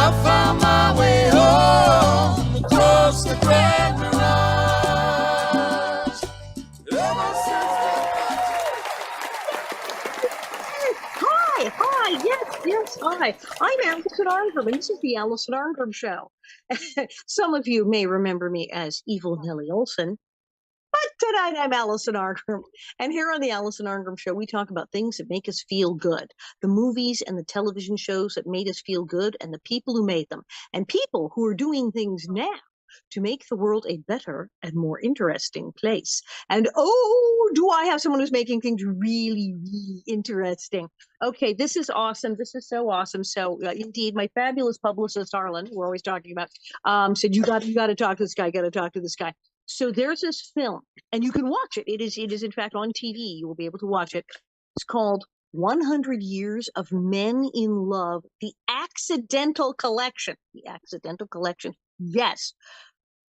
I found my way home across the Grand Mirage. Ever since Hi, yes, hi. I'm Alison Arngrim, and this is the Alison Arngrim Show. Some of you may remember me as Evil Nellie Olson, but tonight I'm Alison Arngrim. And here on the Alison Arngrim Show, we talk about things that make us feel good, the movies and the television shows that made us feel good, and the people who made them, and people who are doing things now to make the world a better and more interesting place. And oh, do I have someone who's making things really, really interesting. Okay, this is awesome. This is so awesome. So indeed, my fabulous publicist, Harlan, who we're always talking about, said, you got to talk to this guy, got to talk to this guy. So there's this film, and you can watch it. It is in fact on TV. You will be able to watch it. It's called 100 Years of Men in Love, The Accidental Collection. The Accidental Collection. Yes,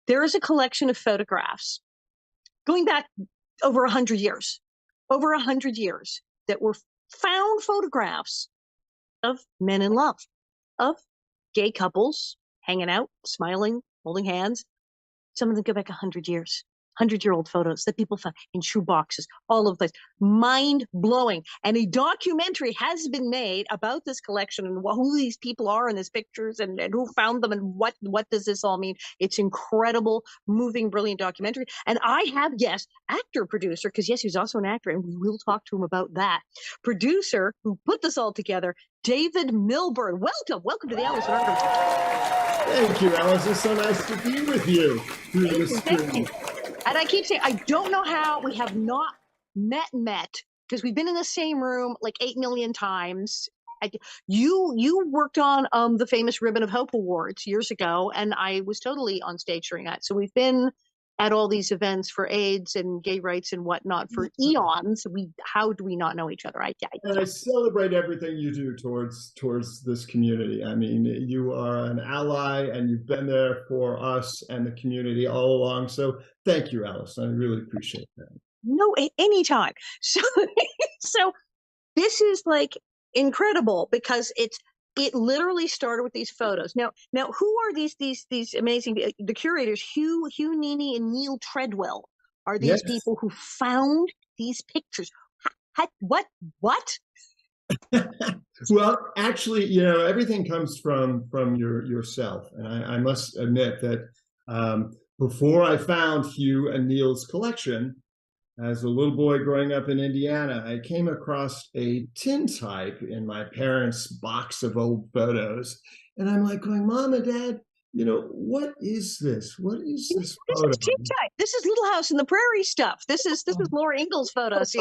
there is a collection of photographs going back over 100 years, that were found photographs of men in love, of gay couples hanging out, smiling, holding hands. Some of them go back 100 years. 100-year-old photos that people found in shoe boxes, all over the place. Mind-blowing. And a documentary has been made about this collection and who these people are in these pictures and who found them and what does this all mean. It's incredible, moving, brilliant documentary. And I have, yes, actor, producer, because yes, he's also an actor, and we will talk to him about that. Producer who put this all together, David Millbern. Welcome to the Alison Arngrim Show. Thank you, Alice. It's so nice to be with you through the screen. And I keep saying, I don't know how we have not met, because we've been in the same room like 8 million times. You worked on the famous Ribbon of Hope Awards years ago, and I was totally on stage during that. So we've been at all these events for AIDS and gay rights and whatnot for eons. How do we not know each other? And I celebrate everything you do towards this community. I mean, you are an ally, and you've been there for us and the community all along. So thank you, Alice. I really appreciate that. No, anytime. So this is like incredible because it literally started with these photos. Now, who are these amazing? The curators, Hugh Nini and Neil Treadwell, are these people who found these pictures. What? Well, actually, everything comes from yourself, and I must admit that before I found Hugh and Neil's collection, as a little boy growing up in Indiana, I came across a tintype in my parents' box of old photos. And I'm like going, Mom and Dad, what is this? What is this photo? This is tintype. This is Little House in the Prairie stuff. This is Laura Ingalls photos.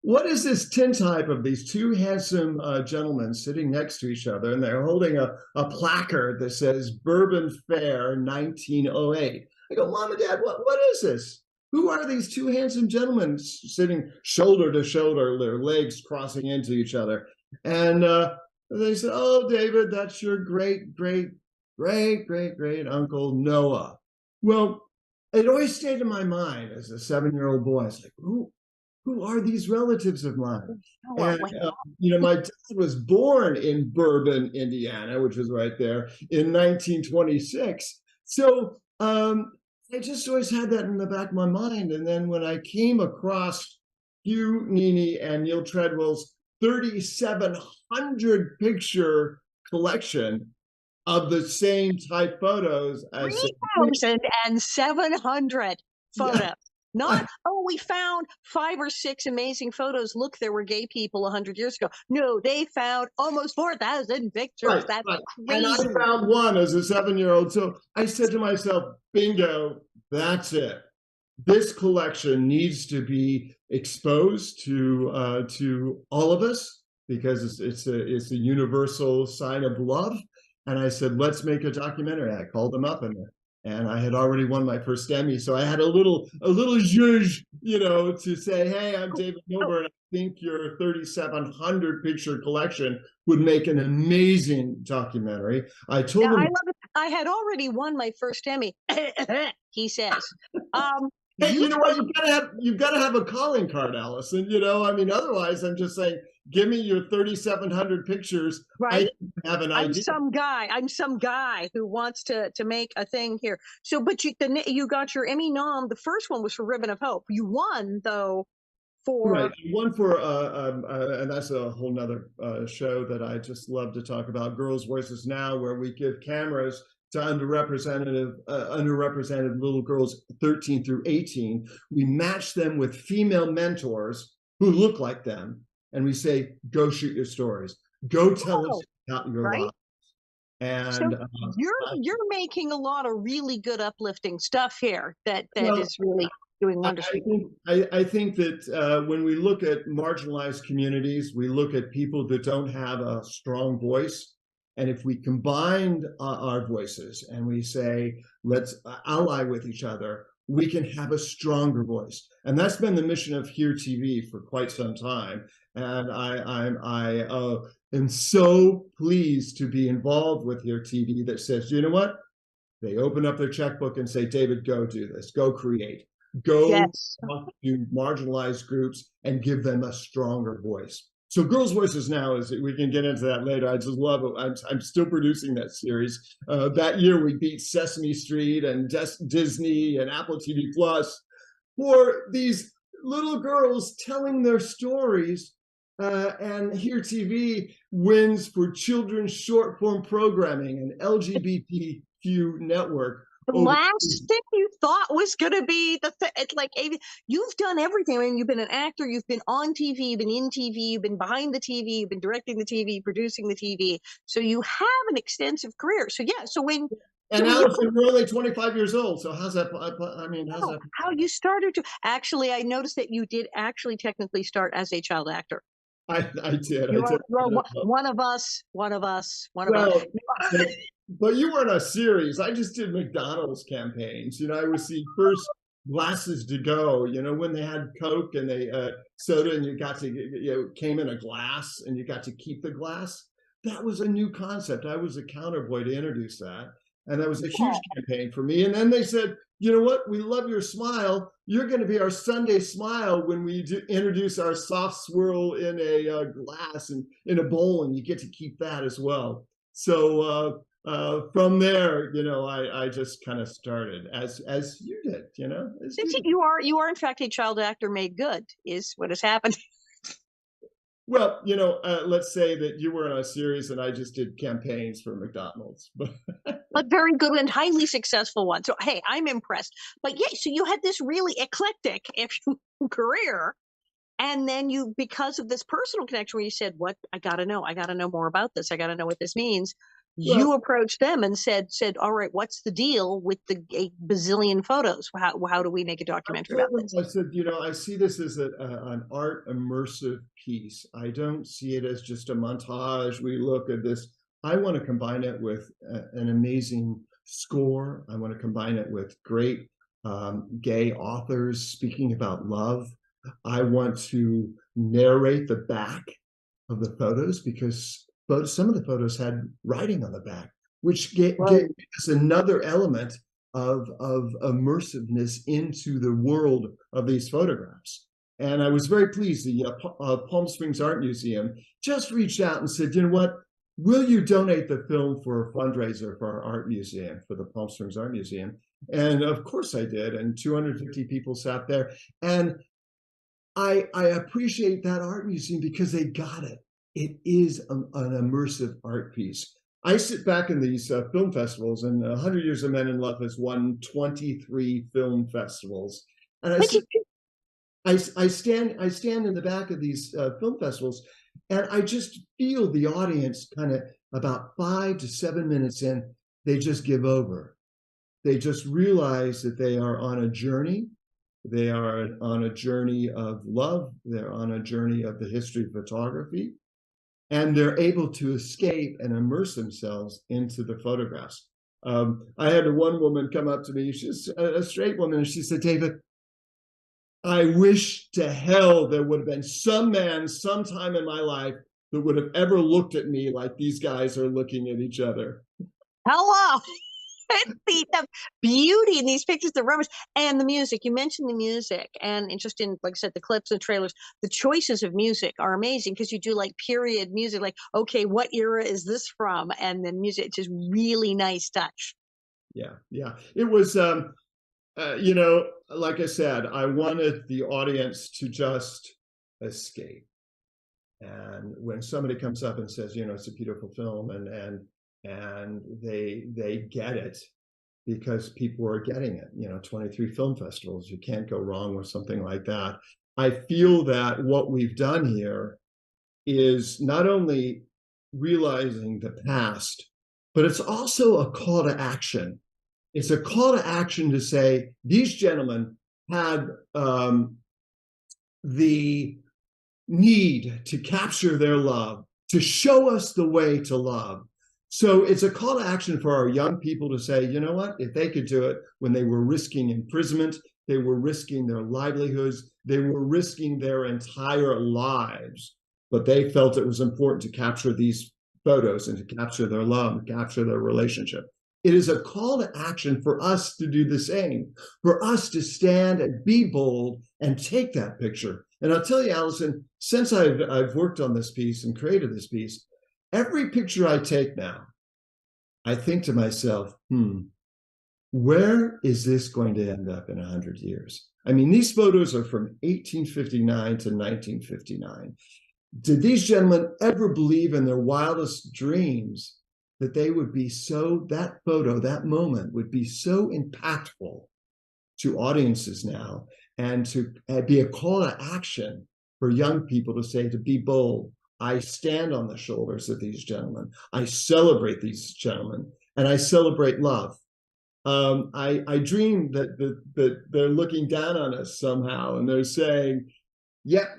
What is this tintype of these two handsome gentlemen sitting next to each other, and they're holding a placard that says Bourbon Fair 1908. I go, Mom and Dad, what is this? Who are these two handsome gentlemen sitting shoulder to shoulder, their legs crossing into each other? And they said, oh, David, that's your great uncle Noah. Well, it always stayed in my mind as a 7-year-old boy. I was like, who are these relatives of mine? And, my dad was born in Bourbon, Indiana, which was right there, in 1926. So I just always had that in the back of my mind. And then when I came across Hugh Nini and Neil Treadwell's 3,700 picture collection of the same type photos, 3,700 photos. Yeah. Not, we found 5 or 6 amazing photos. Look, there were gay people 100 years ago. No, they found almost 4,000 pictures. Right, That's right. crazy. And I found one as a 7-year-old. So I said to myself, bingo, that's it. This collection needs to be exposed to all of us because it's a universal sign of love. And I said, let's make a documentary. I called them up and I had already won my first Emmy. So I had a little zhuzh, to say, hey, I'm David Millbern. I think your 3,700 picture collection would make an amazing documentary. I told him. I love it. I had already won my first Emmy, he says. Hey, you know what? You've got to have a calling card, Alison. You know, I mean, otherwise, I'm just saying, give me your 3,700 pictures. Right. I have an idea. I'm some guy who wants to make a thing here. So, but you got your Emmy nom. The first one was for Ribbon of Hope. You won though for Right, one for and that's a whole nother show that I just love to talk about, Girls Voices Now, where we give cameras to underrepresented little girls 13 through 18. We match them with female mentors who look like them, and we say, go shoot your stories, go tell us about your lives. And so you're making a lot of really good uplifting stuff here that is really doing wonders. I think that when we look at marginalized communities, we look at people that don't have a strong voice. And if we combine our voices and we say, let's ally with each other, we can have a stronger voice. And that's been the mission of Here TV for quite some time. And I am so pleased to be involved with Here TV that says, you know what? They open up their checkbook and say, David, go do this, go create, go talk to marginalized groups and give them a stronger voice. So Girls Voices Now, we can get into that later. I just love it. I'm still producing that series. That year we beat Sesame Street and Disney and Apple TV Plus for these little girls telling their stories. And Here TV wins for children's short form programming and LGBTQ network. The last thing you thought was going to be it's like you've done everything. I mean, you've been an actor, you've been on TV, you've been in TV, you've been behind the TV, you've been directing the TV, producing the TV. So you have an extensive career. So yeah. So when Alison, we're only 25 years old. So how's that? I mean, how's that? How you started to actually? I noticed that you did actually technically start as a child actor. I did. One of us. But you weren't a series. I just did McDonald's campaigns. You know, I was the first glasses to go, you know, when they had Coke and they soda and you got to, came in a glass and you got to keep the glass. That was a new concept. I was a counterboy to introduce that. And that was a huge campaign for me. And then they said, you know what? We love your smile. You're going to be our Sunday smile when we introduce our soft swirl in a glass and in a bowl, and you get to keep that as well. So from there, you know, I just kind of started as you did, you know. You are in fact a child actor made good is what has happened. Well, you know, let's say that you were in a series and I just did campaigns for McDonald's. But very good and highly successful one. So, hey, I'm impressed. But yeah, so you had this really eclectic career. And then you, because of this personal connection where you said, what, I got to know more about this. I got to know what this means. You approached them and said, all right, what's the deal with the 8 bazillion photos? How do we make a documentary about this? I said, you know, I see this as an art immersive piece. I don't see it as just a montage. We look at this. I want to combine it with an amazing score. I want to combine it with great gay authors speaking about love. I want to narrate the back of the photos because some of the photos had writing on the back, which gave us another element of immersiveness into the world of these photographs. And I was very pleased. The Palm Springs Art Museum just reached out and said, you know what, will you donate the film for a fundraiser for our art museum, for the Palm Springs Art Museum? And of course I did. And 250 people sat there. And I appreciate that art museum because they got it. It is an immersive art piece. I sit back in these film festivals, and 100 Years of Men in Love has won 23 film festivals. And I stand in the back of these film festivals, and I just feel the audience kind of about 5 to 7 minutes in, they just give over. They just realize that they are on a journey. They are on a journey of love. They're on a journey of the history of photography. And they're able to escape and immerse themselves into the photographs. I had one woman come up to me, she's a straight woman, and she said, David, I wish to hell there would have been some man sometime in my life that would have ever looked at me like these guys are looking at each other. Hello. the beauty in these pictures, the rumors, and the music. You mentioned the music, and just in, like I said, the clips and trailers, the choices of music are amazing because you do like period music, like, okay, what era is this from? And then music, it's just really nice touch. Yeah, yeah. It was, you know, like I said, I wanted the audience to just escape. And when somebody comes up and says, you know, it's a beautiful film, and they get it because people are getting it. You know, 23 film festivals, you can't go wrong with something like that. I feel that what we've done here is not only realizing the past, but it's also a call to action. It's a call to action to say these gentlemen had the need to capture their love, to show us the way to love. So it's a call to action for our young people to say, you know what, if they could do it when they were risking imprisonment, they were risking their livelihoods, they were risking their entire lives, but they felt it was important to capture these photos and to capture their love, capture their relationship. It is a call to action for us to do the same, for us to stand and be bold and take that picture. And I'll tell you, Alison, since I've worked on this piece and created this piece, every picture I take now, I think to myself, where is this going to end up in 100 years? I mean, these photos are from 1859 to 1959. Did these gentlemen ever believe in their wildest dreams that they would be so, that photo, that moment would be so impactful to audiences now, and to be a call to action for young people to say, to be bold. I stand on the shoulders of these gentlemen. I celebrate these gentlemen, and I celebrate love. I dream that they're looking down on us somehow, and they're saying, yep,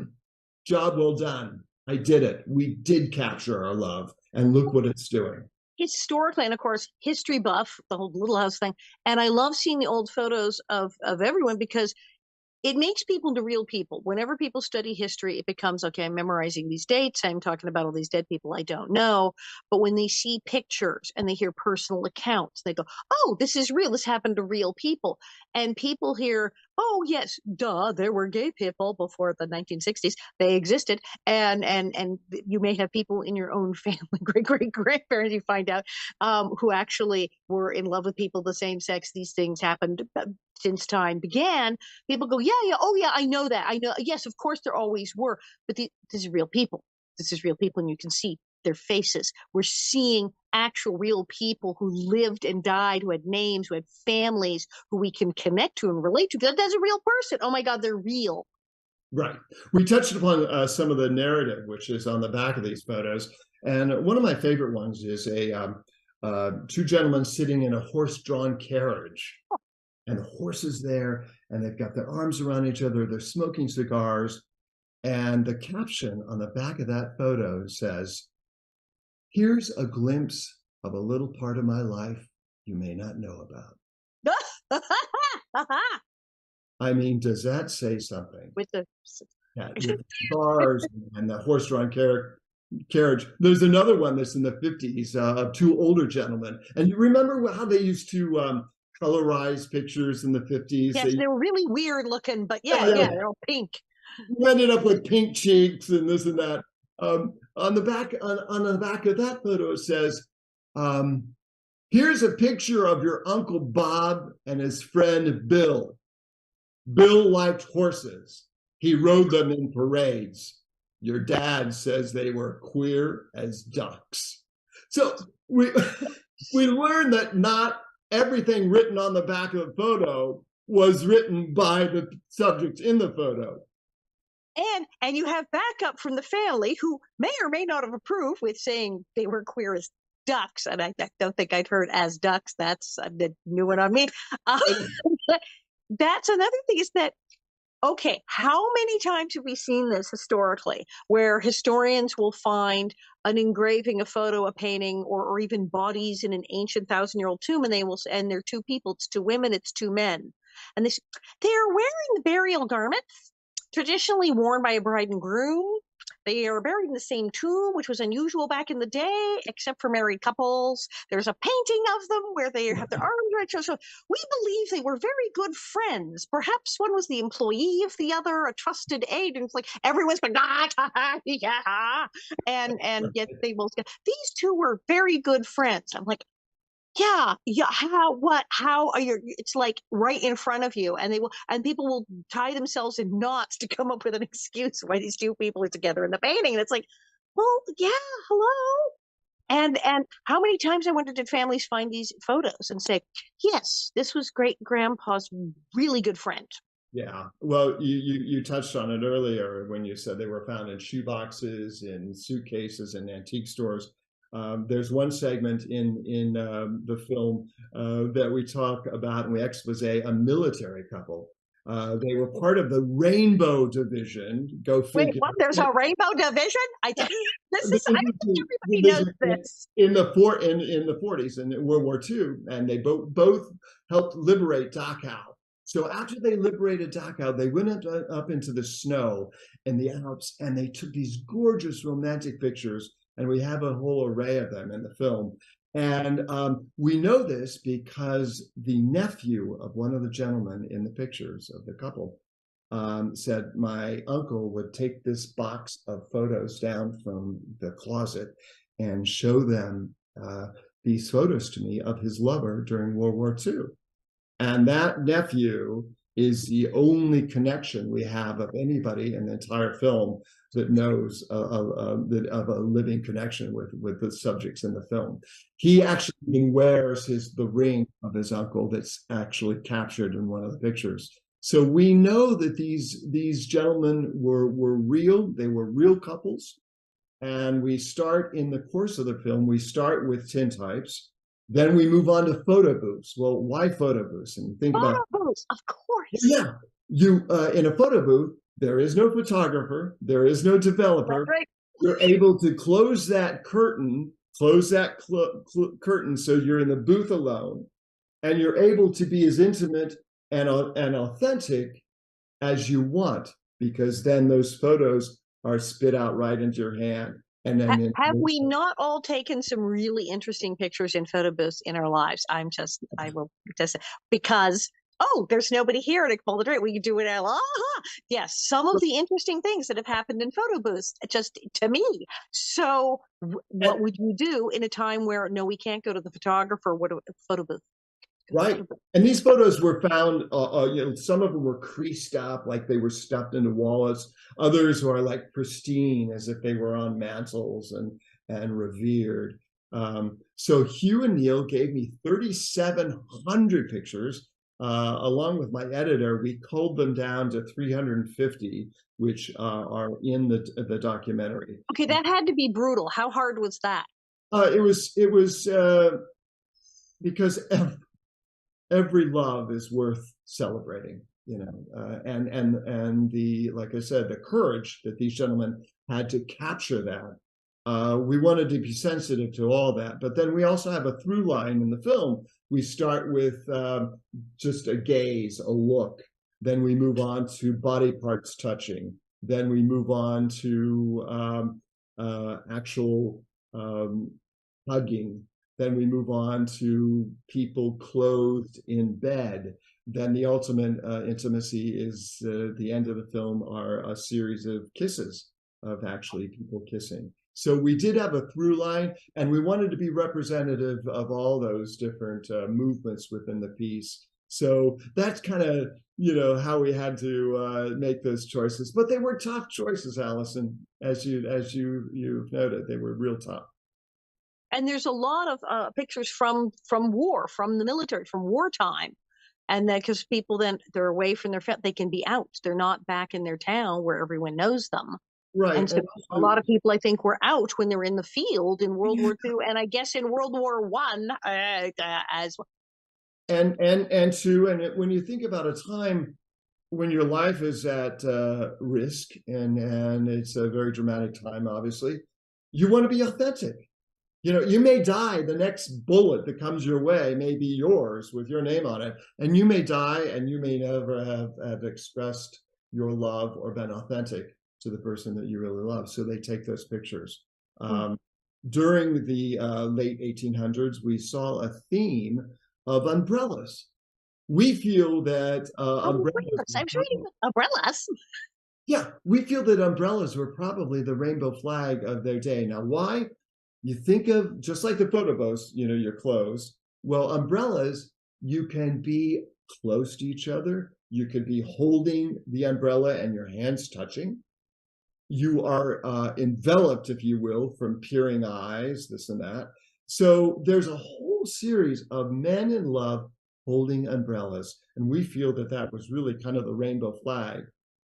job well done. I did it. We did capture our love, and look what it's doing. Historically, and of course, history buff, the whole Little House thing. And I love seeing the old photos of everyone because it makes people into real people. Whenever people study history, it becomes, okay, I'm memorizing these dates. I'm talking about all these dead people I don't know. But when they see pictures and they hear personal accounts, they go, oh, this is real. This happened to real people. And people hear, oh, yes, duh, there were gay people before the 1960s. They existed. And you may have people in your own family, great-great-grandparents, you find out, who actually were in love with people the same sex. These things happened since time began. People go, yeah, oh yeah, I know that. I know. Yes, of course there always were, but this is real people. This is real people, and you can see their faces. We're seeing actual real people who lived and died, who had names, who had families, who we can connect to and relate to. That's a real person. Oh my God, they're real. Right. We touched upon some of the narrative, which is on the back of these photos. And one of my favorite ones is two gentlemen sitting in a horse-drawn carriage. And the horse is there, and they've got their arms around each other. They're smoking cigars. And the caption on the back of that photo says, here's a glimpse of a little part of my life you may not know about. I mean, does that say something? With the cigars and the horse-drawn carriage. There's another one that's in the 50s of two older gentlemen. And you remember how they used to colorize pictures in the 50s? Yes, they were really weird looking, but yeah, they're all pink. You ended up with pink cheeks and this and that. On the back of that photo, it says, here's a picture of your Uncle Bob and his friend Bill. Bill liked horses. He rode them in parades. Your dad says they were queer as ducks. So we learned that not everything written on the back of the photo was written by the subjects in the photo. And you have backup from the family who may or may not have approved with saying they were queer as ducks. And I don't think I'd heard as ducks. That's a new one on me. That's another thing is that, okay, how many times have we seen this historically where historians will find an engraving, a photo, a painting, or even bodies in an ancient 1,000-year-old tomb, and and they're two people, it's two women, it's two men. And they're wearing burial garments traditionally worn by a bride and groom. They are buried in the same tomb, which was unusual back in the day, except for married couples. There's a painting of them where they have their arms right. So we believe they were very good friends. Perhaps one was the employee of the other, a trusted aide, and it's like everyone's going, yeah, and yet they both. These two were very good friends. I'm like, yeah, how are you? It's like right in front of you, and people will tie themselves in knots to come up with an excuse why these two people are together in the painting. And it's like, well, yeah, hello. And how many times I wonder did families find these photos and say, yes, this was great grandpa's really good friend. Yeah, well, you touched on it earlier when you said they were found in shoeboxes, in suitcases, in antique stores. There's one segment in the film that we talk about, and we expose a military couple. They were part of the Rainbow Division. Go figure. Wait, what? There's a Rainbow Division? I don't think everybody knows this. In the 40s and in World War II, and they both helped liberate Dachau. So after they liberated Dachau, they went up into the snow in the Alps, and they took these gorgeous romantic pictures. And we have a whole array of them in the film. And we know this because the nephew of one of the gentlemen in the pictures of the couple said, my uncle would take this box of photos down from the closet and show them these photos to me of his lover during World War II. And that nephew is the only connection we have of anybody in the entire film that knows of a living connection with the subjects in the film. He actually wears the ring of his uncle that's actually captured in one of the pictures. So we know that these gentlemen were real. They were real couples. And we start in the course of the film, we start with tintypes. Then we move on to photo booths. Well, why photo booths? And think about photo booths, of course. Yeah, you in a photo booth, there is no photographer, there is no developer. Right. You're able to close that curtain, curtain, so you're in the booth alone, and you're able to be as intimate and authentic as you want, because then those photos are spit out right into your hand. And then have we not all taken some really interesting pictures in photo booths in our lives? I will just because there's nobody here to pull the trigger. We can do it. Yes, some of the interesting things that have happened in photo booths, just to me. So, what would you do in a time where no, we can't go to the photographer? What a photo booth. Right. And these photos were found, some of them were creased up, like they were stuffed into wallets. Others were like pristine, as if they were on mantles and revered. So Hugh and Neil gave me 3,700 pictures. Along with my editor, we culled them down to 350, which are in the documentary. Okay, that had to be brutal. How hard was that? It was because every love is worth celebrating, and the, like I said, the courage that these gentlemen had to capture that. We wanted to be sensitive to all that, but then we also have a through line in the film. We start with just a gaze, a look. Then we move on to body parts touching. Then we move on to actual hugging. Then we move on to people clothed in bed. Then the ultimate intimacy is the end of the film are a series of kisses, of actually people kissing. So we did have a through line, and we wanted to be representative of all those different movements within the piece. So that's kind of, how we had to make those choices. But they were tough choices, Alison, as you've noted. They were real tough. And there's a lot of pictures from war, from the military, from wartime. And that because people then, they're away from their family, they can be out. They're not back in their town where everyone knows them. Right. And so a lot of people, I think, were out when they were in the field in World War II, and I guess in World War I as well. And when you think about a time when your life is at risk, and it's a very dramatic time, obviously, you want to be authentic. You may die. The next bullet that comes your way may be yours with your name on it, and you may die, and you may never have expressed your love or been authentic. to the person that you really love. So they take those pictures. During the late 1800s, we saw a theme of umbrellas. We feel that umbrellas. I was reading umbrellas. Yeah, we feel that umbrellas were probably the rainbow flag of their day. Now, why? You think of just like the photo booths, you know, your clothes. Well, umbrellas, you can be close to each other. You could be holding the umbrella and your hands touching. You are enveloped, if you will, from peering eyes, this and that. So there's a whole series of men in love holding umbrellas. And we feel that that was really kind of the rainbow flag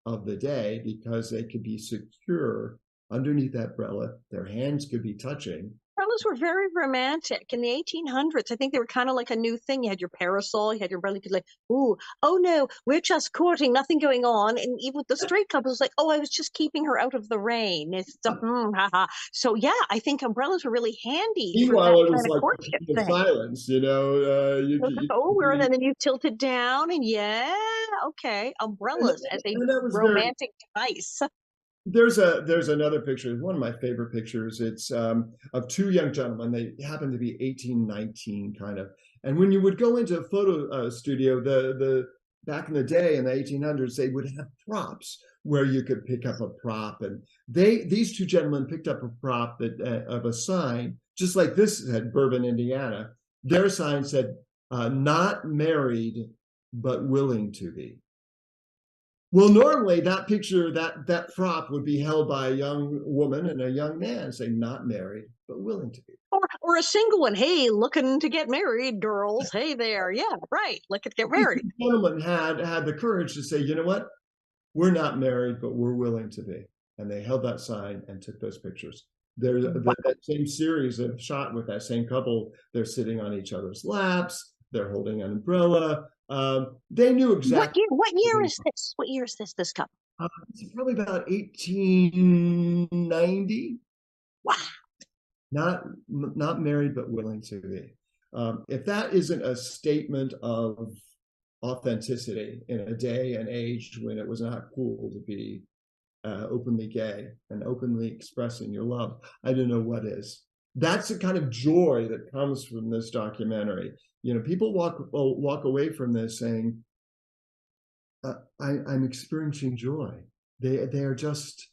of the day because they could be secure underneath that umbrella. Their hands could be touching. Umbrellas were very romantic in the 1800s. I think they were kind of like a new thing. You had your parasol, you had your umbrella. You could like, ooh, oh no, we're just courting, nothing going on. And even with the straight couples, like, oh, I was just keeping her out of the rain. It's haha. So yeah, I think umbrellas were really handy. Meanwhile, it was kind of like courtship thing. silence, you know. And then you tilt it down, and yeah, okay, umbrellas as a romantic device. There's another picture, one of my favorite pictures. It's of two young gentlemen. They happen to be 18, 19 kind of. And when you would go into a photo studio, the back in the day in the 1800s, they would have props where you could pick up a prop. And these two gentlemen picked up a prop of a sign, just like this said Bourbon, Indiana. Their sign said, not married, but willing to be. Well, normally that picture, that prop would be held by a young woman and a young man, saying not married, but willing to be. Or a single one. Hey, looking to get married, girls. Hey there. Yeah, right. Looking to get married. The gentleman had the courage to say, you know what? We're not married, but we're willing to be. And they held that sign and took those pictures. There's that same series of shot with that same couple. They're sitting on each other's laps. They're holding an umbrella. They knew exactly. What year is this? What year is this? This couple? It's probably about 1890. Wow. Not married, but willing to be. If that isn't a statement of authenticity in a day and age when it was not cool to be openly gay and openly expressing your love, I don't know what is. That's the kind of joy that comes from this documentary. You know, people walk away from this saying, I'm experiencing joy. They are just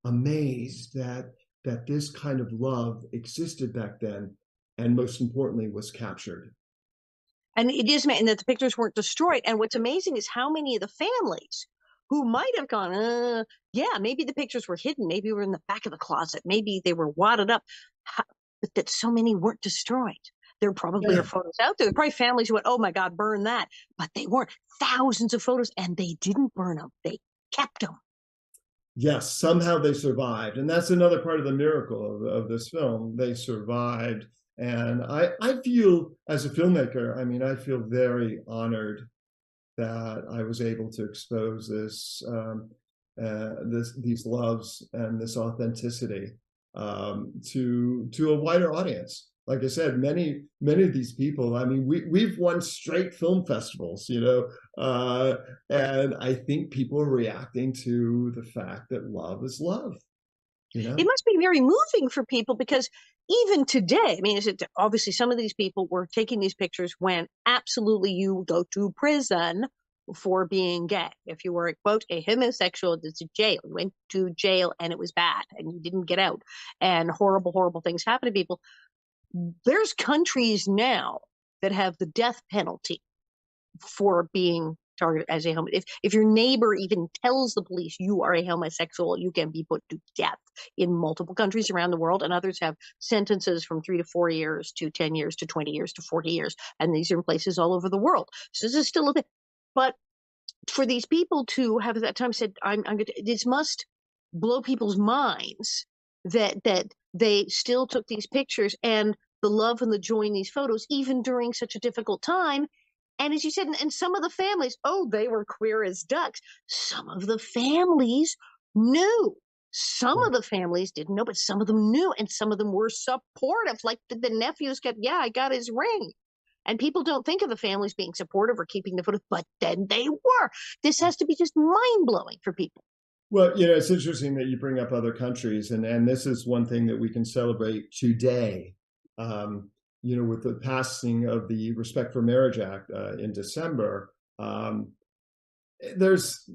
amazed that this kind of love existed back then, and most importantly, was captured. And it is, and that the pictures weren't destroyed. And what's amazing is how many of the families who might have gone, yeah, maybe the pictures were hidden, maybe were in the back of the closet, maybe they were wadded up, but that so many weren't destroyed. There probably are photos out there. There are probably families who went, oh my God, burn that. But they weren't. Thousands of photos, and they didn't burn them. They kept them. Yes, somehow they survived. And that's another part of the miracle of this film. They survived. And I feel, as a filmmaker, I mean, I feel very honored that I was able to expose this, these loves and this authenticity to a wider audience. Like I said, many of these people, I mean, we've won straight film festivals, you know, and I think people are reacting to the fact that love is love. You know? It must be very moving for people because even today, I mean, obviously some of these people were taking these pictures when absolutely you go to prison for being gay. If you were, quote, a homosexual, it's a jail. You went to jail and it was bad and you didn't get out and horrible, horrible things happen to people. There's countries now that have the death penalty for being targeted as a homo. If your neighbor even tells the police you are a homosexual, you can be put to death in multiple countries around the world. And others have sentences from 3 to 4 years to 10 years to 20 years to 40 years. And these are in places all over the world. So this is still a thing. But for these people to have at that time said, this must blow people's minds that they still took these pictures and the love and the joy in these photos, even during such a difficult time. And as you said, and some of the families, they were queer as ducks. Some of the families knew. Some of the families didn't know, but some of them knew, and some of them were supportive. Like the nephews I got his ring. And people don't think of the families being supportive or keeping the photos, but then they were. This has to be just mind-blowing for people. Well, it's interesting that you bring up other countries, and this is one thing that we can celebrate today. With the passing of the Respect for Marriage Act in December, there's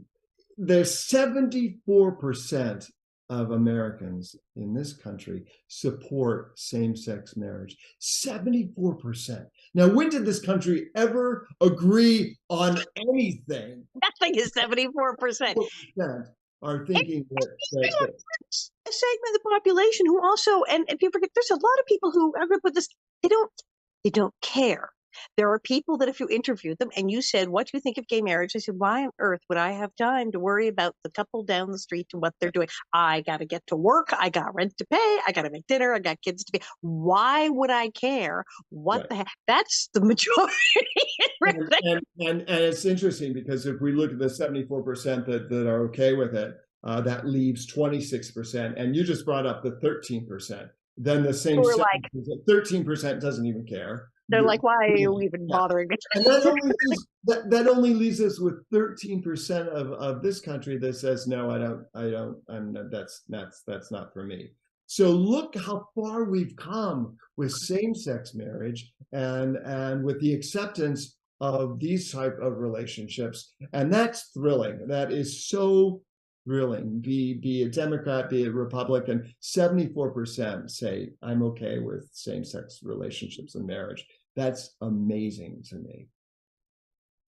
74% of Americans in this country support same-sex marriage. 74%. Now, when did this country ever agree on anything? Nothing is 74%. Are thinking that a segment of the population who also, and people forget, there's a lot of people who I grew up with this, they don't care. There are people that if you interviewed them and you said, what do you think of gay marriage? They said, why on earth would I have time to worry about the couple down the street and what they're doing? I got to get to work. I got rent to pay. I got to make dinner. I got kids to pay. Why would I care? What the heck? That's the majority. and it's interesting because if we look at the 74% that are okay with it, that leaves 26%. And you just brought up the 13%. Then the same 13% doesn't even care. They're like, why are you even bothering me? And that only leaves us with 13% of this country that says, no, that's not for me. So look how far we've come with same-sex marriage and with the acceptance of these type of relationships. And that's thrilling. That is so thrilling. Be a Democrat, be a Republican, 74% say, I'm okay with same-sex relationships and marriage. That's amazing to me.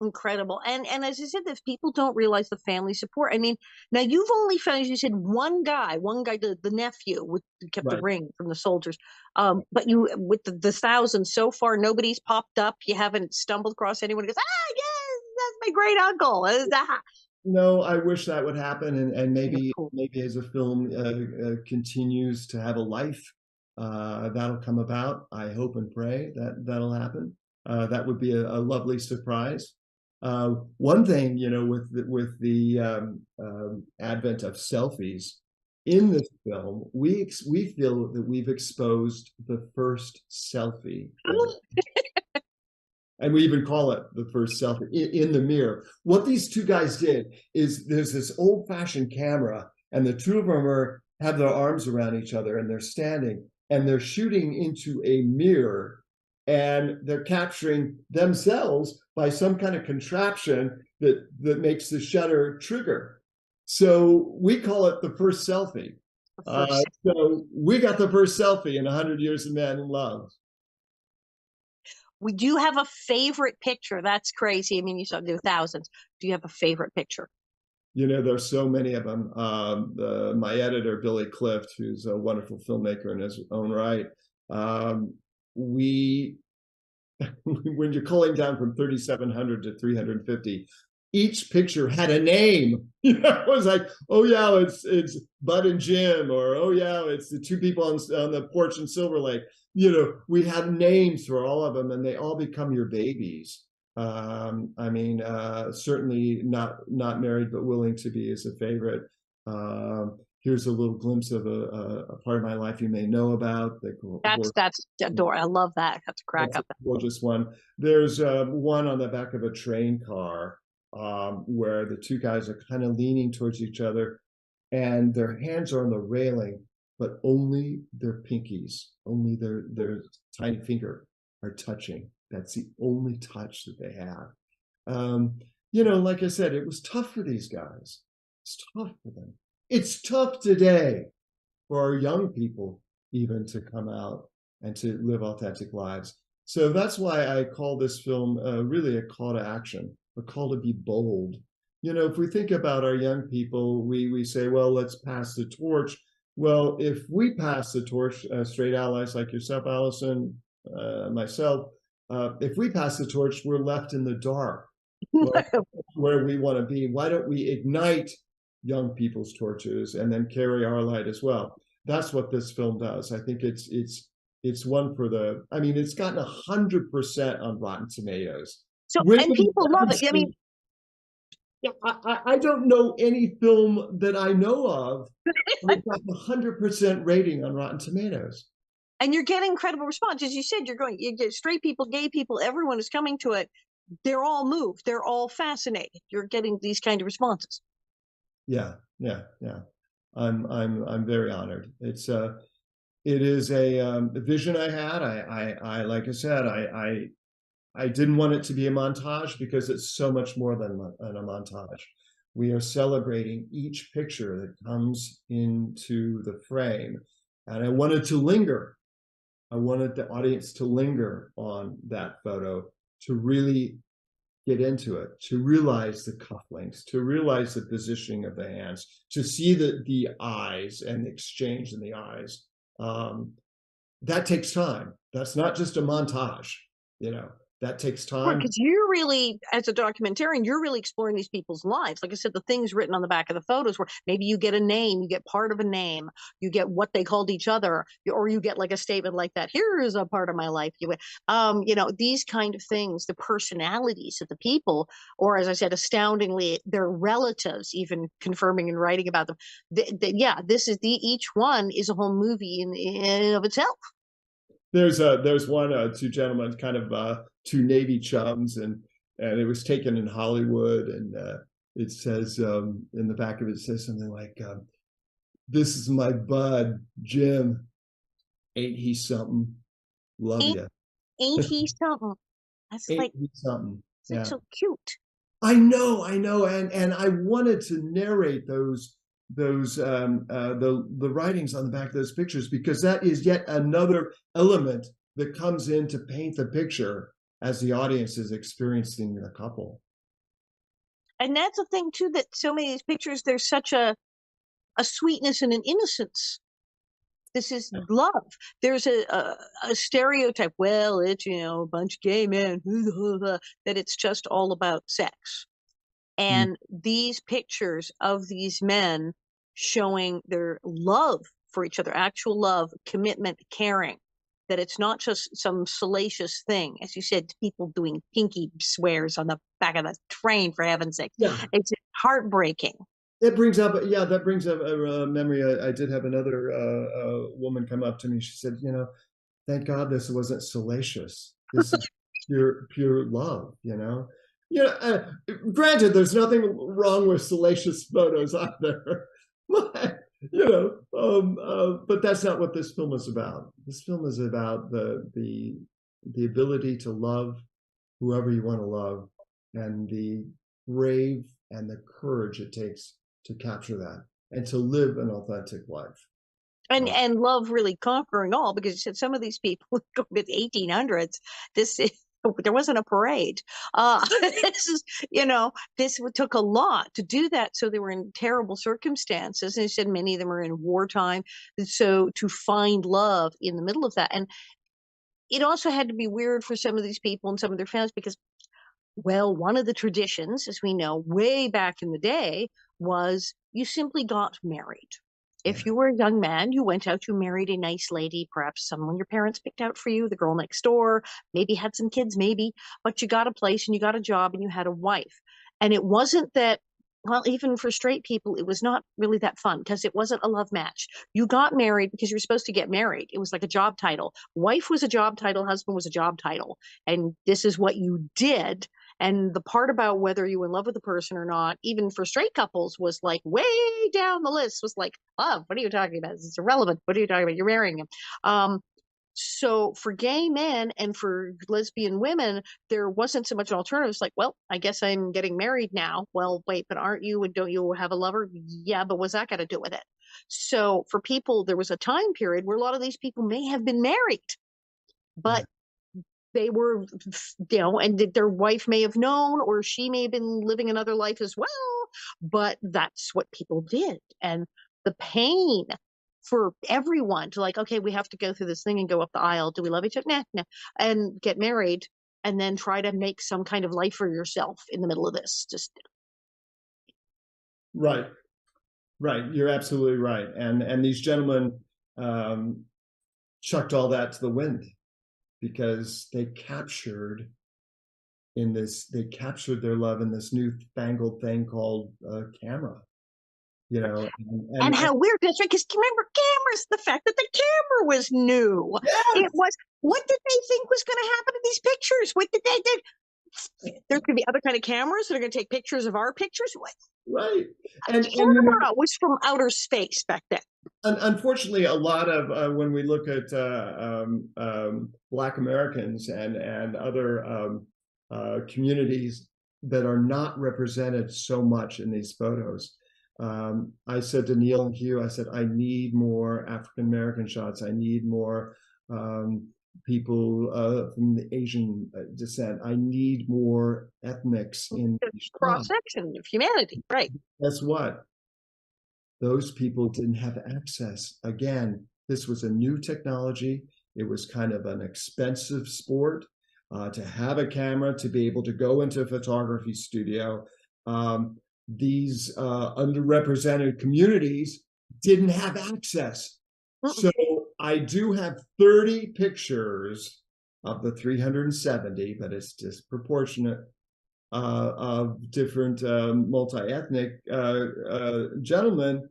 Incredible. And as I said, if people don't realize the family support, I mean, now you've only found, as you said, one guy, the nephew kept the ring from the soldiers. But you, with the thousands so far, nobody's popped up. You haven't stumbled across anyone who goes, yes, that's my great uncle. No, I wish that would happen, and maybe as a film continues to have a life, that'll come about. I hope and pray that'll happen. That would be a lovely surprise. One thing, with the advent of selfies in this film, we feel that we've exposed the first selfie. And we even call it the first selfie in the mirror. What these two guys did is there's this old-fashioned camera, and the two of them have their arms around each other, and they're standing, and they're shooting into a mirror, and they're capturing themselves by some kind of contraption that makes the shutter trigger. So we call it the first selfie. So we got the first selfie in 100 Years of Man in Love. Do you have a favorite picture? That's crazy. I mean, you saw there were thousands. Do you have a favorite picture? There's so many of them. My editor, Billy Clift, who's a wonderful filmmaker in his own right, when you're culling down from 3,700 to 350, each picture had a name. It was like, oh yeah, it's Bud and Jim, or oh yeah, it's the two people on the porch in Silver Lake. We have names for all of them, and they all become your babies. Certainly not married but willing to be is a favorite. Here's a little glimpse of a part of my life you may know about. That's adorable. I love that. That's a crack up. Gorgeous one. There's one on the back of a train car where the two guys are kind of leaning towards each other, and their hands are on the railing, but only their pinkies, only their tiny finger are touching. That's the only touch that they have. Like I said, it was tough for these guys. It's tough for them. It's tough today for our young people even to come out and to live authentic lives. So that's why I call this film really a call to action, a call to be bold. If we think about our young people, we say, well, let's pass the torch. Well, if we pass the torch, straight allies like yourself, Alison, myself, if we pass the torch, we're left in the dark where we want to be. Why don't we ignite young people's torches and then carry our light as well? That's what this film does. I think it's one for it's gotten 100% on Rotten Tomatoes. So, and people love it. I mean, I don't know any film that I know of that's got 100% rating on Rotten Tomatoes. And you're getting incredible response. As you said, you get straight people, gay people, everyone is coming to it. They're all moved. They're all fascinated. You're getting these kind of responses. Yeah. yeah. I'm very honored. It is a vision I had. I like I said, I didn't want it to be a montage because it's so much more than a montage. We are celebrating each picture that comes into the frame, and I wanted to linger. I wanted the audience to linger on that photo, to really get into it, to realize the cufflinks, to realize the positioning of the hands, to see the eyes and the exchange in the eyes. That takes time. That's not just a montage, that takes Right, time. because you're really, as a documentarian, you're really exploring these people's lives. Like I said, the things written on the back of the photos where maybe you get a name, you get part of a name, you get what they called each other, or you get like a statement like that. Here is a part of my life. These kind of things, the personalities of the people, or as I said, astoundingly, their relatives, even confirming and writing about them. Each one is a whole movie in of itself. There's two gentlemen, kind of two Navy chums, and it was taken in Hollywood, and it says in the back of it says something like, "This is my bud, Jim. Ain't he something? Love you. Ain't he something? That's Ain't like he something?" it's Yeah, so cute. I know, and I wanted to narrate the writings on the back of those pictures, because that is yet another element that comes in to paint the picture as the audience is experiencing the couple. And that's the thing too, that so many of these pictures, there's such a sweetness and an innocence. This is love. There's a stereotype. Well, it's a bunch of gay men that it's just all about sex. And these pictures of these men showing their love for each other, actual love, commitment, caring, that it's not just some salacious thing. As you said, people doing pinky swears on the back of the train, for heaven's sake. Yeah. It's heartbreaking. That brings up a memory. I did have another woman come up to me. She said, thank God this wasn't salacious. This is pure love, Granted, there's nothing wrong with salacious photos either. But, but that's not what this film is about. This film is about the ability to love whoever you want to love, and the brave and the courage it takes to capture that and to live an authentic life. And love really conquering all, because you said some of these people go to the 1800s. There wasn't a parade. This took a lot to do that. So they were in terrible circumstances. And you said many of them are in wartime. So to find love in the middle of that. And it also had to be weird for some of these people and some of their families, because, well, one of the traditions, as we know, way back in the day, was you simply got married. If you were a young man, you went out, you married a nice lady, perhaps someone your parents picked out for you, the girl next door, maybe had some kids, maybe, but you got a place and you got a job and you had a wife. And it wasn't that, well, even for straight people, it was not really that fun, because it wasn't a love match. You got married because you were supposed to get married. It was like a job title. Wife was a job title, husband was a job title. And this is what you did. And the part about whether you were in love with the person or not, even for straight couples, was like way down the list, was like, love, what are you talking about? It's irrelevant. What are you talking about? You're marrying him. So for gay men and for lesbian women, there wasn't so much an alternative. It's like, well, I guess I'm getting married now. Well, wait, but aren't you, and don't you have a lover? Yeah, but what's that got to do with it? So for people, there was a time period where a lot of these people may have been married, but they were, and their wife may have known, or she may have been living another life as well, but that's what people did. And the pain for everyone to, like, okay, we have to go through this thing and go up the aisle. Do we love each other? Nah, nah. And get married and then try to make some kind of life for yourself in the middle of this. Just Right. You're absolutely right. And these gentlemen chucked all that to the wind, because they captured their love in this newfangled thing called camera. And how weird that's right, because remember, cameras, the fact that the camera was new. Yes. It was, what did they think was going to happen to these pictures? What did they do? There could be other kind of cameras that are going to take pictures of our pictures. What? right. And Camera was from outer space back then. unfortunately, a lot of when we look at Black Americans and other communities that are not represented so much in these photos. I said to Neil and Hugh, I said, I need more African American shots. I need more people from the Asian descent. I need more ethnics in these cross section of humanity, right? Guess what? Those people didn't have access. Again, this was a new technology. It was kind of an expensive sport to have a camera, to be able to go into a photography studio. These underrepresented communities didn't have access. So I do have 30 pictures of the 370, but it's disproportionate, of different multi-ethnic gentlemen,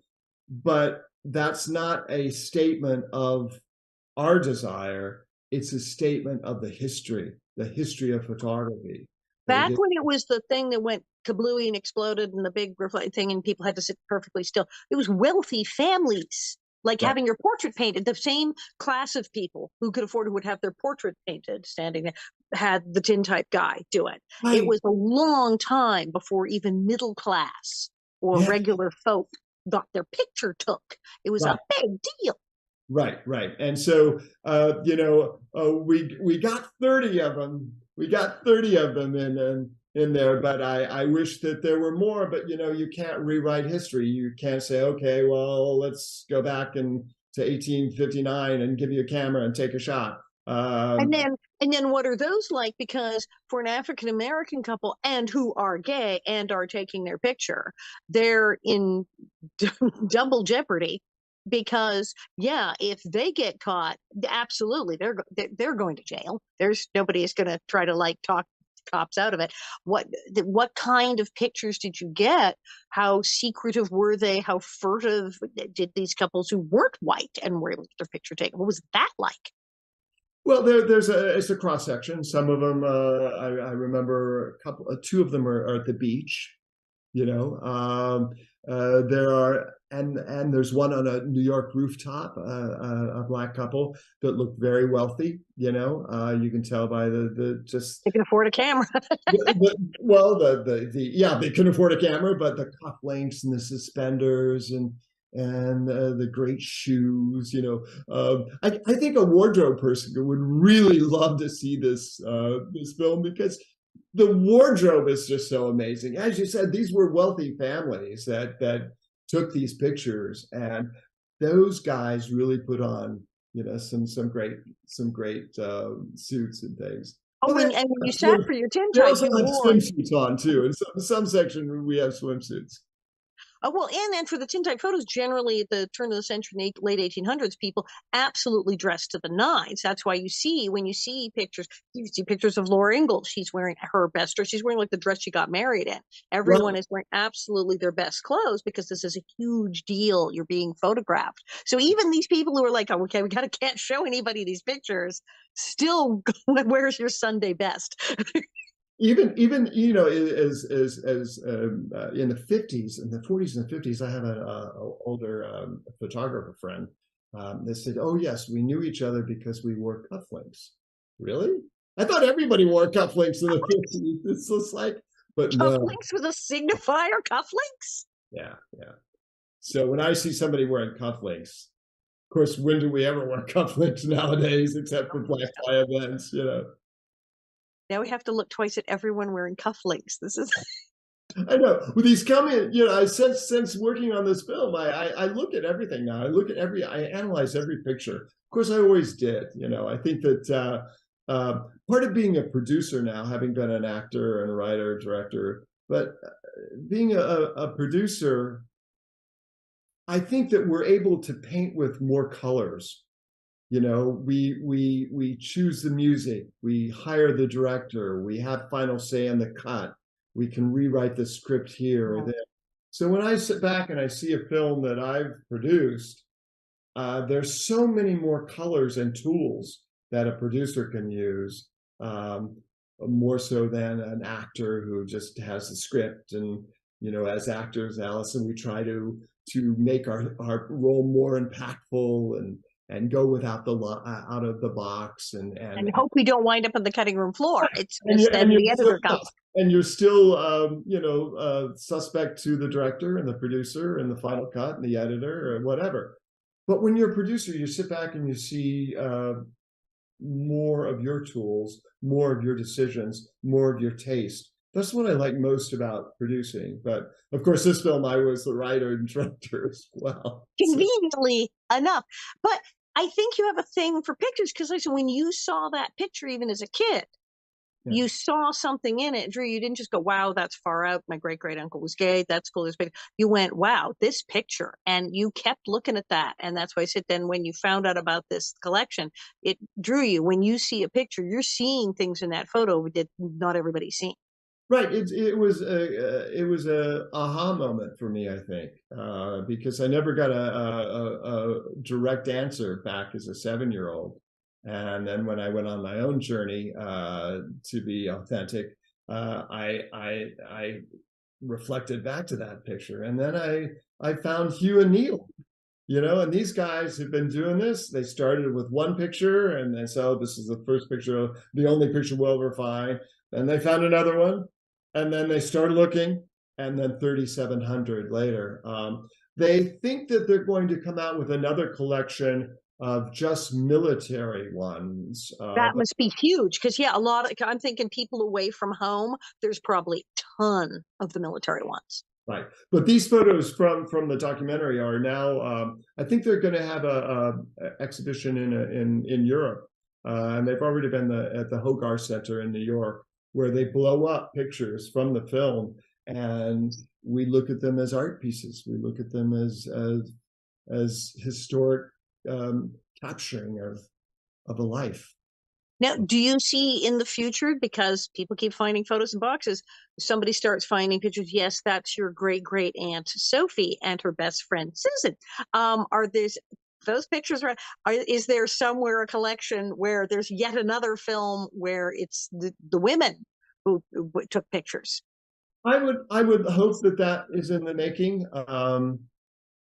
but that's not a statement of our desire. It's a statement of the history of photography. Back when it was the thing that went kablooey and exploded and the big reflect thing and people had to sit perfectly still, it was wealthy families, like having your portrait painted. The same class of people who could afford it would have their portrait painted standing there, had the tintype guy do it. Right. It was a long time before even middle class or regular folk got their picture took. It was a big deal. Right. And so, we got 30 of them. We got 30 of them in there, but I wish that there were more. But you can't rewrite history. You can't say, okay, well, let's go back to 1859 and give you a camera and take a shot. And then what are those like? Because for an African American couple and who are gay and are taking their picture, they're in double jeopardy. Because if they get caught, absolutely they're going to jail. There's nobody is going to try to talk cops out of it. What kind of pictures did you get? How secretive were they? How furtive did these couples who weren't white and were able to get their picture taken? What was that like? Well, it's a cross section. Some of them, I remember two of them are at the beach. There are, and there's one on a New York rooftop, a Black couple that looked very wealthy. You can tell by the just they can afford a camera. They can afford a camera, but the cufflinks and the suspenders and the great shoes. I think a wardrobe person would really love to see this film, because the wardrobe is just so amazing. As you said, these were wealthy families that took these pictures, and those guys really put on, some great suits and things. Oh, and when you sat for your tintype, they also had swimsuits on too. In some section, we have swimsuits. Oh, well, and then for the tintype photos, generally at the turn of the century, late 1800s, people absolutely dressed to the nines. That's why when you see pictures of Laura Ingalls. She's wearing her best dress. She's wearing like the dress she got married in. Everyone is wearing absolutely their best clothes, because this is a huge deal. You're being photographed. So even these people who are like, oh, okay, can't show anybody these pictures, still, where's your Sunday best? Even as in the 50s, in the 40s and 50s, I have an older photographer friend that said, "Oh yes, we knew each other because we wore cufflinks." Really? I thought everybody wore cufflinks in the 50s. It's just but cufflinks with a signifier, cufflinks. Yeah. So when I see somebody wearing cufflinks, of course, when do we ever wear cufflinks nowadays, except for black tie events? Now we have to look twice at everyone wearing cufflinks. This is. I know. With these coming, I since working on this film, I look at everything now. I analyze every picture. Of course, I always did. I think that part of being a producer now, having been an actor and a writer, director, but being a producer, I think that we're able to paint with more colors. We choose the music, we hire the director, we have final say on the cut, we can rewrite the script here or there. So when I sit back and I see a film that I've produced, there's so many more colors and tools that a producer can use, more so than an actor who just has the script and as actors, Alison, we try to make our role more impactful and go without out of the box And hope we don't wind up on the cutting room floor. It's and just then the editor comes. And you're still, suspect to the director and the producer and the final cut and the editor or whatever. But when you're a producer, you sit back and you see more of your tools, more of your decisions, more of your taste. That's what I like most about producing. But of course, this film, I was the writer and director as well. Conveniently enough. But I think you have a thing for pictures, because listen, when you saw that picture, even as a kid, you saw something in it, Drew. You didn't just go, wow, that's far out. My great uncle was gay. That's cool. This picture. You went, wow, this picture. And you kept looking at that. And that's why I said then when you found out about this collection, it drew you. When you see a picture, you're seeing things in that photo that not everybody's seen. Right. It was a aha moment for me, I think, because I never got a direct answer back as a 7-year-old. And then when I went on my own journey to be authentic, I reflected back to that picture. And then I found Hugh and Neil, and these guys have been doing this. They started with one picture and they said, oh, this is the first picture, the only picture we'll ever find. Then they found another one. And then they started looking, and then 3,700 later. They think that they're going to come out with another collection of just military ones. That must be huge, because I'm thinking people away from home, there's probably a ton of the military ones. Right, but these photos from the documentary are now. I think they're going to have a exhibition in Europe, and they've already been at the Hogarth Center in New York, where they blow up pictures from the film, and we look at them as art pieces. We look at them as historic capturing of a life. Now, do you see in the future, because people keep finding photos in boxes, somebody starts finding pictures? Yes, that's your great aunt Sophie and her best friend Susan. Are those pictures? Is there somewhere a collection where there's yet another film where it's the women who took pictures? I would hope that is in the making.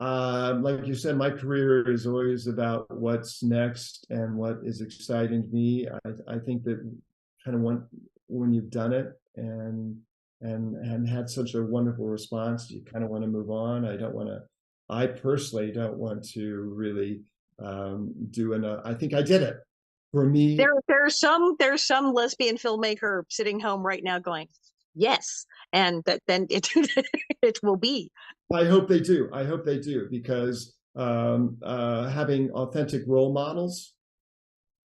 Like you said, my career is always about what's next and what is exciting to me. I think that kind of when you've done it and had such a wonderful response, you kind of want to move on. I personally don't want to really do enough. I think I did it. For me, there's some lesbian filmmaker sitting home right now going, yes, and then it will be. I hope they do. Because having authentic role models,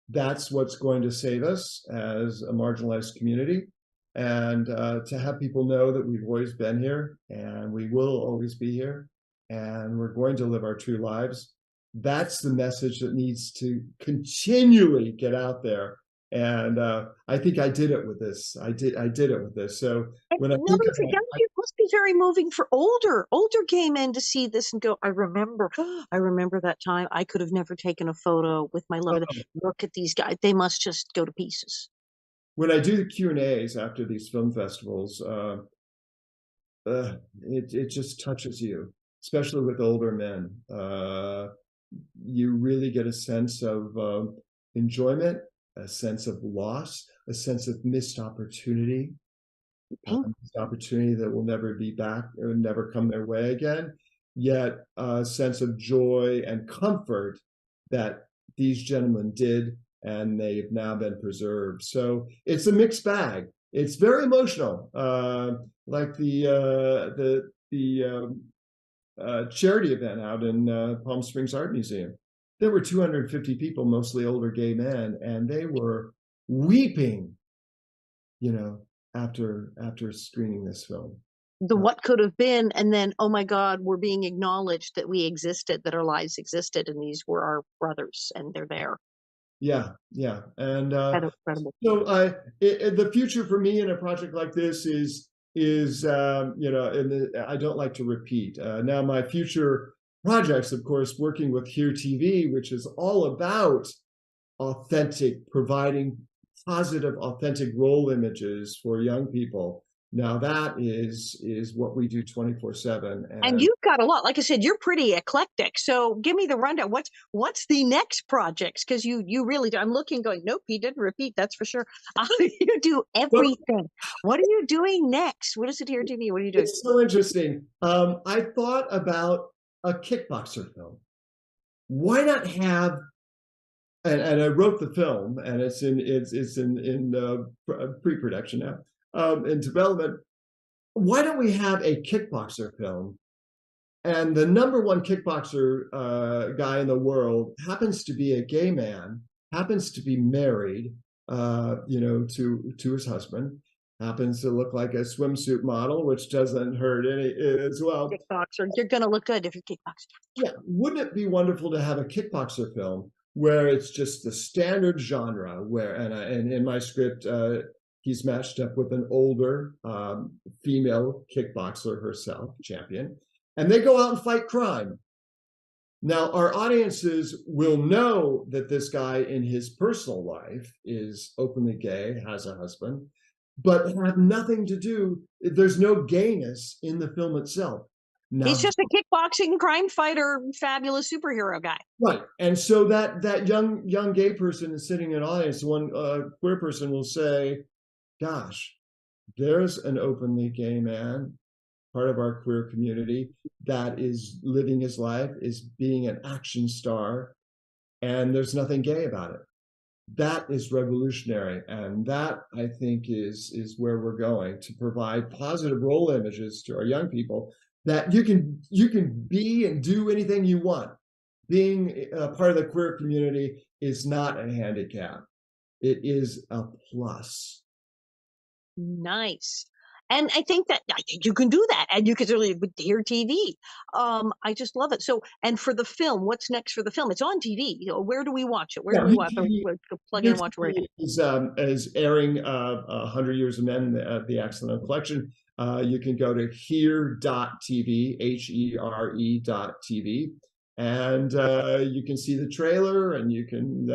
that's what's going to save us as a marginalized community. And to have people know that we've always been here and we will always be here and we're going to live our true lives. That's the message that needs to continually get out there. And I think I did it with this. I did it with this. So when it must be very moving for older gay men to see this and go, I remember that time. I could have never taken a photo with my lover. Look at these guys. They must just go to pieces. When I do the Q&As after these film festivals, it just touches you, especially with older men. You really get a sense of enjoyment, a sense of loss, a sense of missed opportunity, missed opportunity that will never be back or never come their way again, yet a sense of joy and comfort that these gentlemen did, and they've now been preserved. So it's a mixed bag. It's very emotional, like the charity event out in Palm Springs Art Museum. There were 250 people, mostly older gay men, and they were weeping, after screening this film. What could have been, and then, oh my God, we're being acknowledged that we existed, that our lives existed, and these were our brothers, and they're there. Yeah, and incredible. So the future for me in a project like this is I don't like to repeat. Now my future projects, of course, working with Here TV, which is all about providing positive, authentic role images for young people. Now that is what we do 24/7. And you've got a lot. Like I said, you're pretty eclectic. So give me the rundown. What's the next projects? Because you really do. I'm looking, going, nope, he didn't repeat. That's for sure. You do Well, everything. What are you doing next? What is it here, TV? What are you doing? it's so interesting. I thought about a kickboxer film. Why not have, and I wrote the film, and it's in pre-production now, in development. Why don't we have a kickboxer film? And the #1 kickboxer guy in the world happens to be a gay man, happens to be married, to his husband, happens to look like a swimsuit model, which doesn't hurt any as well. Kickboxer. You're going to look good if you're kickboxer. Yeah, wouldn't it be wonderful to have a kickboxer film where it's just the standard genre, where and in my script, he's matched up with an older female kickboxer herself, champion, and they go out and fight crime. Now, our audiences will know that this guy in his personal life is openly gay, has a husband, but have nothing to do, there's no gayness in the film itself. Now, he's just a kickboxing crime fighter, fabulous superhero guy. Right. And so that young gay person is sitting in an audience, one queer person will say, gosh, there's an openly gay man, part of our queer community, that is living his life, is being an action star, and there's nothing gay about it. That is revolutionary, and that, I think, is where we're going, to provide positive role images to our young people, that you can be and do anything you want. Being a part of the queer community is not a handicap. It is a plus. Nice. And I think you can do that, and you can really hear TV. I just love it. So, and for the film, what's next for the film? It's on TV. Where do we watch it? Where do we watch it? Plug in and watch it. Is airing 100 Years of Men, the Excellent Collection. You can go to here.tv, HERE.tv, and you can see the trailer, and you can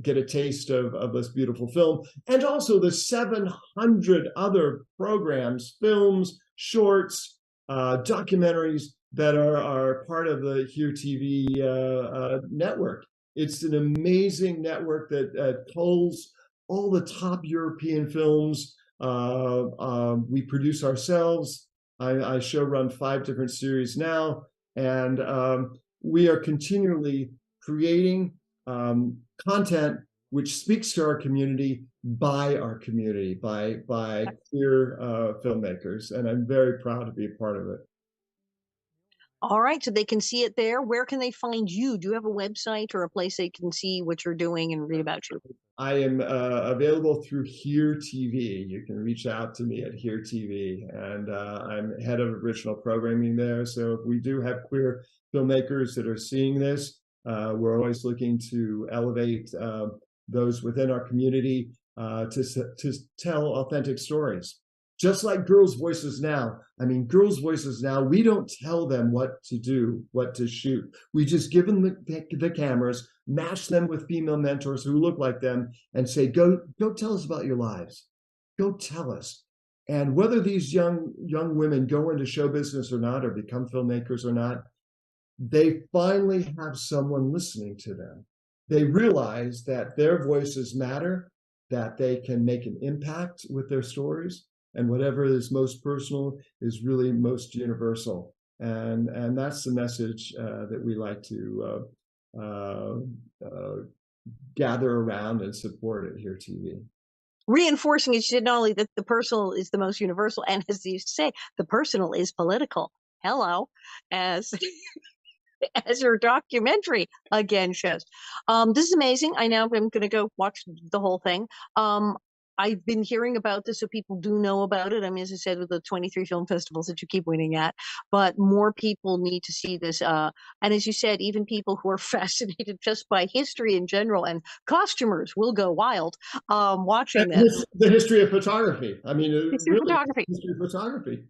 get a taste of this beautiful film, and also the 700 other programs, films, shorts, documentaries that are part of the Here TV network. It's an amazing network that pulls all the top European films. We produce ourselves. I show run 5 different series now, and we are continually creating content which speaks to our community, by queer filmmakers, and I'm very proud to be a part of it. All right, so they can see it there. Where can they find you? Do you have a website or a place they can see what you're doing and read about you? I am available through Here TV. You can reach out to me at Here TV, and I'm head of original programming there. So if we do have queer filmmakers that are seeing this, we're always looking to elevate those within our community to tell authentic stories. Just like Girls' Voices Now. I mean, Girls' Voices Now, we don't tell them what to do, what to shoot. We just give them the cameras, match them with female mentors who look like them, and say, go tell us about your lives. Go tell us. And whether these young women go into show business or not, or become filmmakers or not, they finally have someone listening to them. They realize that their voices matter, that they can make an impact with their stories, and whatever is most personal is really most universal. And that's the message that we like to gather around and support at Here TV. Reinforcing, it should not only that the personal is the most universal, and as you say, the personal is political. Hello, as your documentary again shows. This is amazing. I now am going to go watch the whole thing. I've been hearing about this, so people do know about it. I mean, as I said, with the 23 film festivals that you keep winning at, but more people need to see this. And as you said, even people who are fascinated just by history in general, and costumers will go wild watching this. The history of photography. I mean, history of photography. History of photography.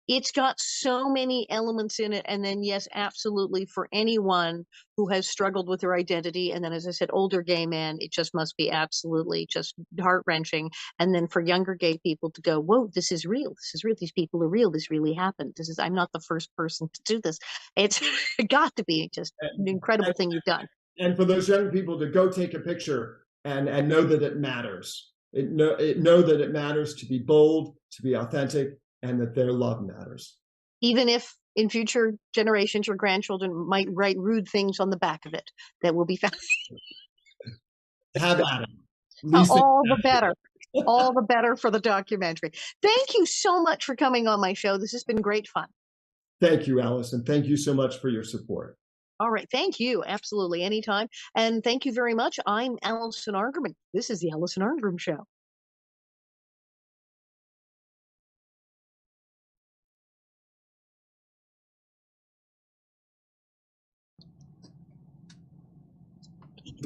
It's got so many elements in it. And then, yes, absolutely, for anyone who has struggled with their identity, and then, as I said, older gay men, it just must be absolutely just heart-wrenching. And then for younger gay people to go, whoa, this is real. This is real. These people are real. This really happened. I'm not the first person to do this. It's got to be just an incredible thing you've done. And for those young people to go take a picture and know that it matters. Know that it matters to be bold, to be authentic, and that their love matters. Even if in future generations your grandchildren might write rude things on the back of it that will be found. Have at it. All the better. All the better for the documentary. Thank you so much for coming on my show. This has been great fun. Thank you, Alison. Thank you so much for your support. All right. Thank you. Absolutely. Anytime. And thank you very much. I'm Alison Argerman. This is the Alison Argerman Show.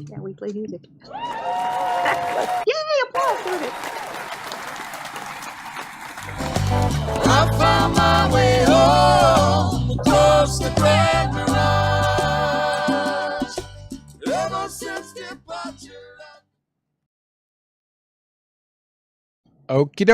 Yeah, we play music. Yay, applause for it. I found my way home across the Grand Mirage. Ever since departure. Okie doke.